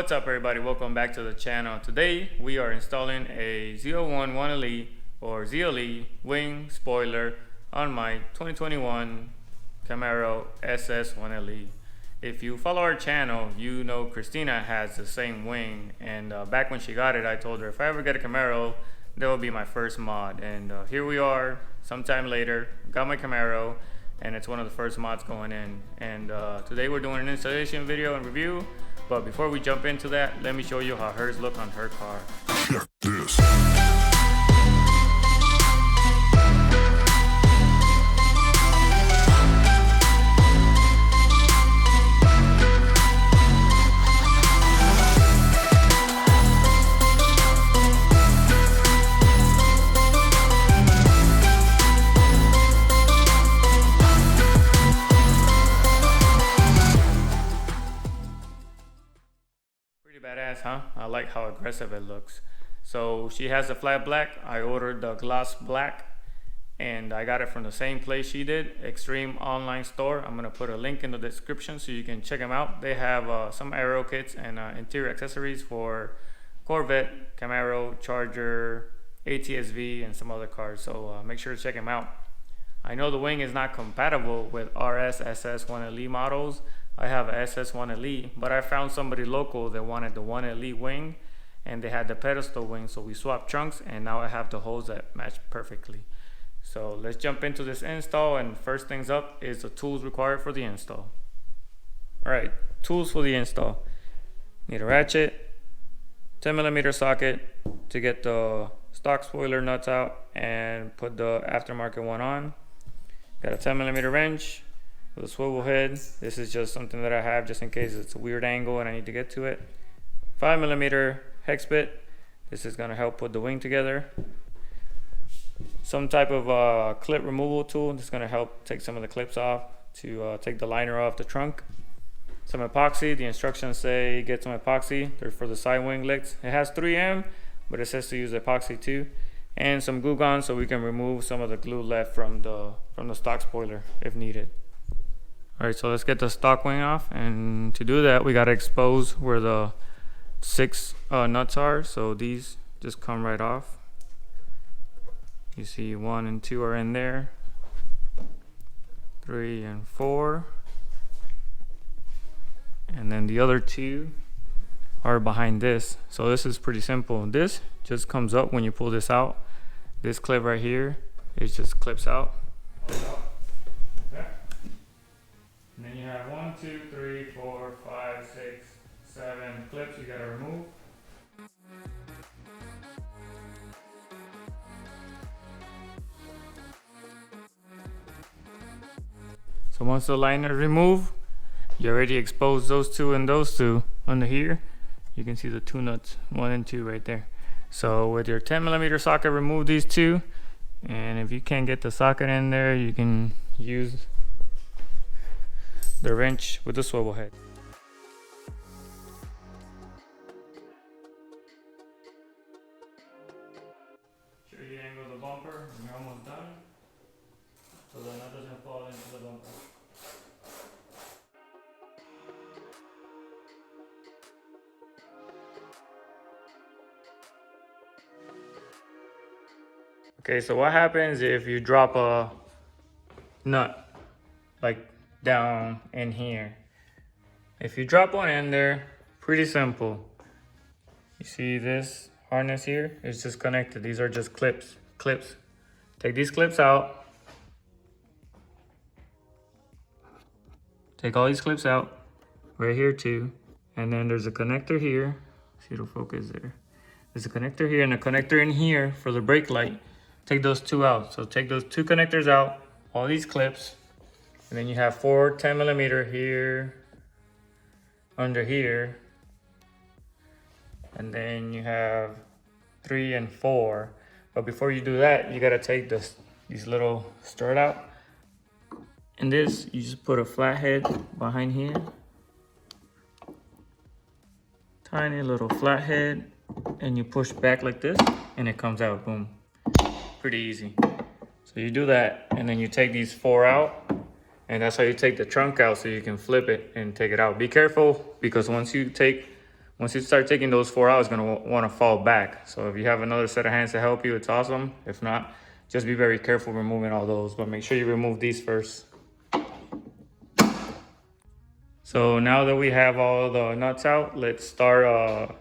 What's up everybody, welcome back to the channel. Today we are installing a ZL1 1LE or ZLE wing spoiler on my 2021 Camaro SS1LE. If you follow our channel, you know Christina has the same wing, and back when she got it I told her if I ever get a Camaro that will be my first mod, and here we are sometime later, got my Camaro, and it's one of the first mods going in. And today we're doing an installation video and review. But before we jump into that, let me show you how hers look on her car. Check this. Badass, huh? I like how aggressive it looks. So she has the flat black. I ordered the gloss black and I got it from the same place she did, Extreme Online Store. I'm gonna put a link in the description so you can check them out. They have some aero kits and interior accessories for Corvette, Camaro, Charger, ATSV, and some other cars, so make sure to check them out. I know the wing is not compatible with RS SS1LE models. I have a SS1LE, but I found somebody local that wanted the 1LE wing, and they had the pedestal wing, so we swapped trunks, and now I have the holes that match perfectly. So let's jump into this install, and first things up is the tools required for the install. Alright, tools for the install. Need a ratchet, 10mm socket to get the stock spoiler nuts out and put the aftermarket one on. Got a 10mm wrench with a swivel head. This is just something that I have just in case it's a weird angle and I need to get to it. 5mm hex bit. This is going to help put the wing together. Some type of clip removal tool. This is going to help take some of the clips off to take the liner off the trunk. Some epoxy. The instructions say get some epoxy. They're for the side wing licks. It has 3M, but it says to use epoxy too. And some glue gun so we can remove some of the glue left from the stock spoiler if needed. Alright, so let's get the stock wing off, and to do that we got to expose where the 6 nuts are. So these just come right off. You see 1 and 2 are in there, 3 and 4, and then the other 2 are behind this. So this is pretty simple. This just comes up when you pull this out. This clip right here, it just clips out. Okay. And then you have 1, 2, 3, 4, 5, 6, 7 clips you gotta remove. So once the liner is removed, you already exposed those 2 and those 2 under here. You can see the 2 nuts, 1 and 2 right there. So with your 10mm socket, remove these 2, and if you can't get the socket in there, you can use the wrench with the swivel head. Sure you angle the bumper when you're almost done, so the nut doesn't fall into the bumper. Okay, so what happens if you drop a nut like down in here? If you drop one in there, pretty simple. You see this harness here? It's just connected. These are just clips. Take these clips out. Take all these clips out. Right here too. And then there's a connector here. See, it'll focus there. There's a connector here and a connector in here for the brake light. Take those 2 out. So take those 2 connectors out, all these clips, and then you have 4 10mm here, under here, and then you have 3 and 4. But before you do that, you gotta take these little strut out. And this, you just put a flathead behind here. Tiny little flathead, and you push back like this, and it comes out, boom. Pretty easy. So you do that, and then you take these 4 out, and that's how you take the trunk out, so you can flip it and take it out. Be careful, because once Once you start taking those 4 out, it's gonna want to fall back. So if you have another set of hands to help you, it's awesome. If not, just be very careful removing all those, but make sure you remove these first. So now that we have all the nuts out, let's start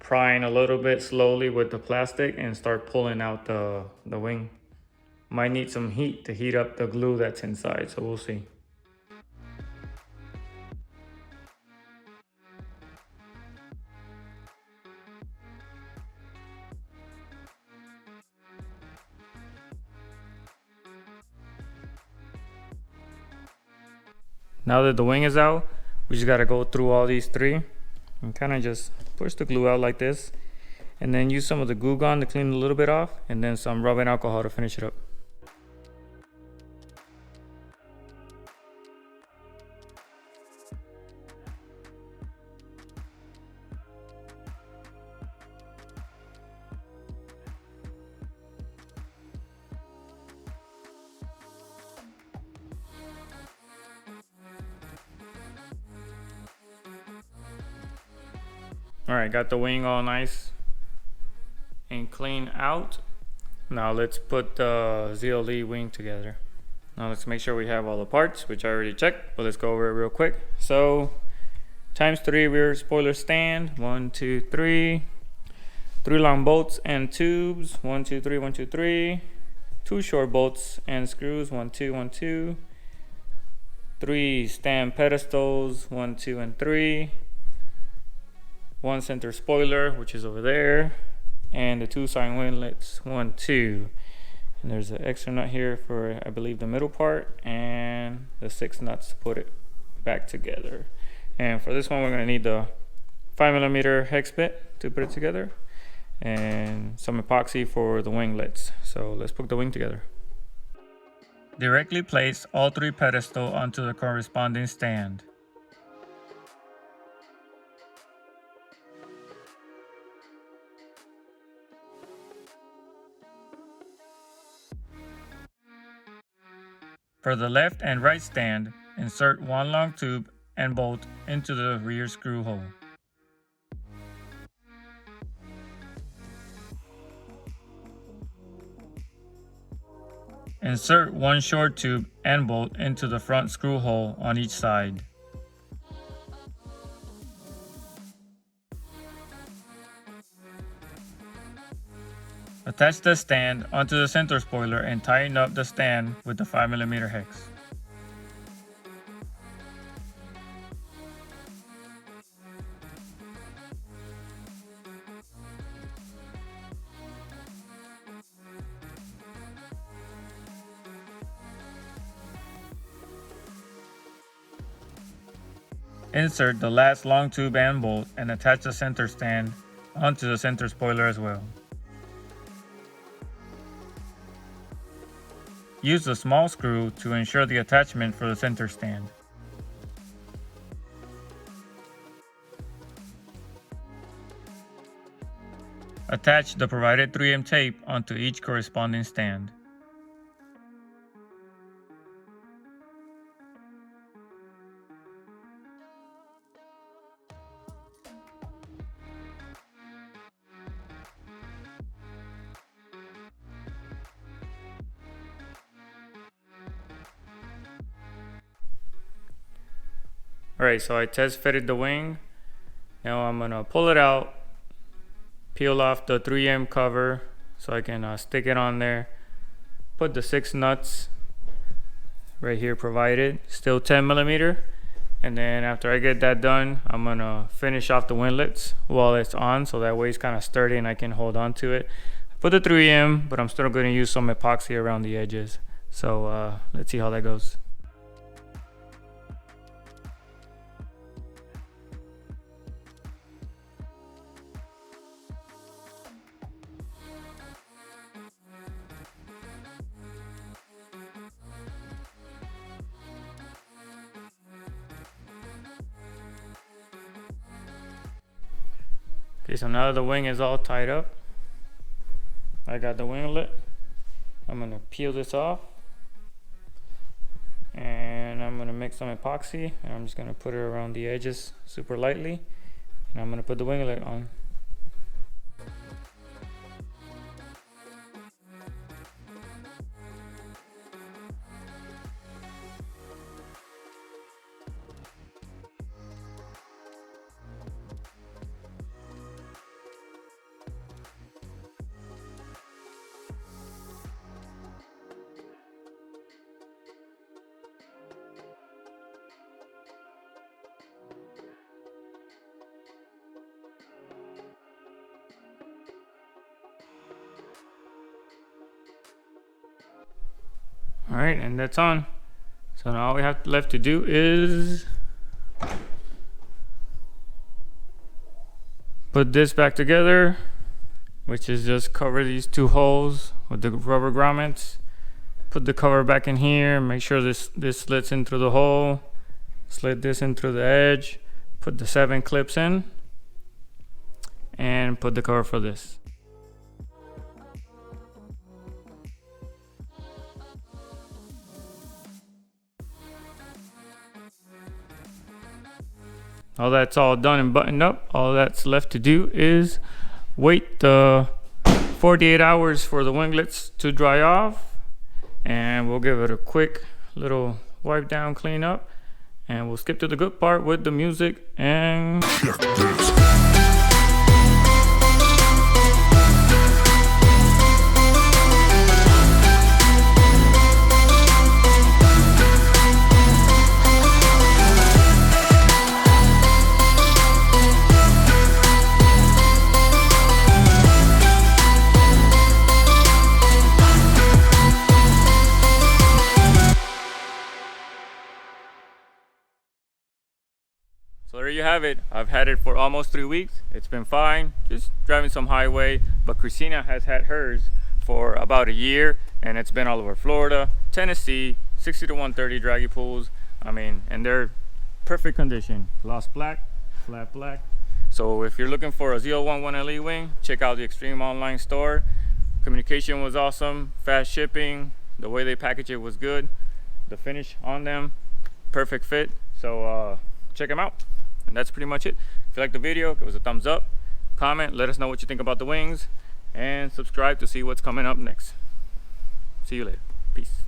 prying a little bit slowly with the plastic and start pulling out the wing. Might need some heat to heat up the glue that's inside, so we'll see. Now that the wing is out, we just gotta go through all these 3 and kind of just push the glue out like this, and then use some of the glue gun to clean a little bit off, and then some rubbing alcohol to finish it up. All right, got the wing all nice and clean out. Now let's put the ZLE wing together. Now let's make sure we have all the parts, which I already checked, but let's go over it real quick. So ×3 rear spoiler stand, 1, 2, 3. 3 long bolts and tubes, 1, 2, 3, 1, 2, 3. 2 short bolts and screws, 1, 2, 1, 2. 3 stand pedestals, 1, 2, and 3. 1 center spoiler, which is over there, and the 2 side winglets, 1, 2. And there's an extra nut here for, I believe, the middle part, and the 6 nuts to put it back together. And for this one, we're going to need the 5mm hex bit to put it together, and some epoxy for the winglets. So let's put the wing together. Directly place all 3 pedestals onto the corresponding stand. For the left and right stand, insert 1 long tube and bolt into the rear screw hole. Insert 1 short tube and bolt into the front screw hole on each side. Attach the stand onto the center spoiler and tighten up the stand with the 5mm hex. Insert the last long tube and bolt and attach the center stand onto the center spoiler as well. Use the small screw to ensure the attachment for the center stand. Attach the provided 3M tape onto each corresponding stand. Alright, so I test fitted the wing. Now I'm gonna pull it out, peel off the 3M cover so I can stick it on there. Put the 6 nuts right here provided, still 10mm. And then after I get that done, I'm gonna finish off the winglets while it's on, so that way it's kind of sturdy and I can hold on to it. Put the 3M, but I'm still gonna use some epoxy around the edges. So let's see how that goes. Okay, so now the wing is all tied up. I got the winglet. I'm gonna peel this off, and I'm gonna mix some epoxy, and I'm just gonna put it around the edges super lightly, and Now I'm gonna put the winglet on. Alright, and that's on. So now all we have left to do is put this back together, which is just cover these two holes with the rubber grommets. Put the cover back in here, make sure this slits in through the hole, slid this in through the edge, put the 7 clips in, and put the cover for this. All that's all done and buttoned up. All that's left to do is wait 48 hours for the winglets to dry off, and we'll give it a quick little wipe down, clean up, and we'll skip to the good part with the music and so there you have it. I've had it for almost 3 weeks. It's been fine, just driving some highway. But Christina has had hers for about a year, and it's been all over Florida, Tennessee, 60 to 130 draggy pools. I mean, and they're perfect condition. Gloss black, flat black. So if you're looking for a ZL1 1LE wing, check out the Extreme online store. Communication was awesome, fast shipping. The way they package it was good. The finish on them, perfect fit. So check them out. And that's pretty much it. If you liked the video, give us a thumbs up, comment, let us know what you think about the wings, and subscribe to see what's coming up next. See you later. Peace.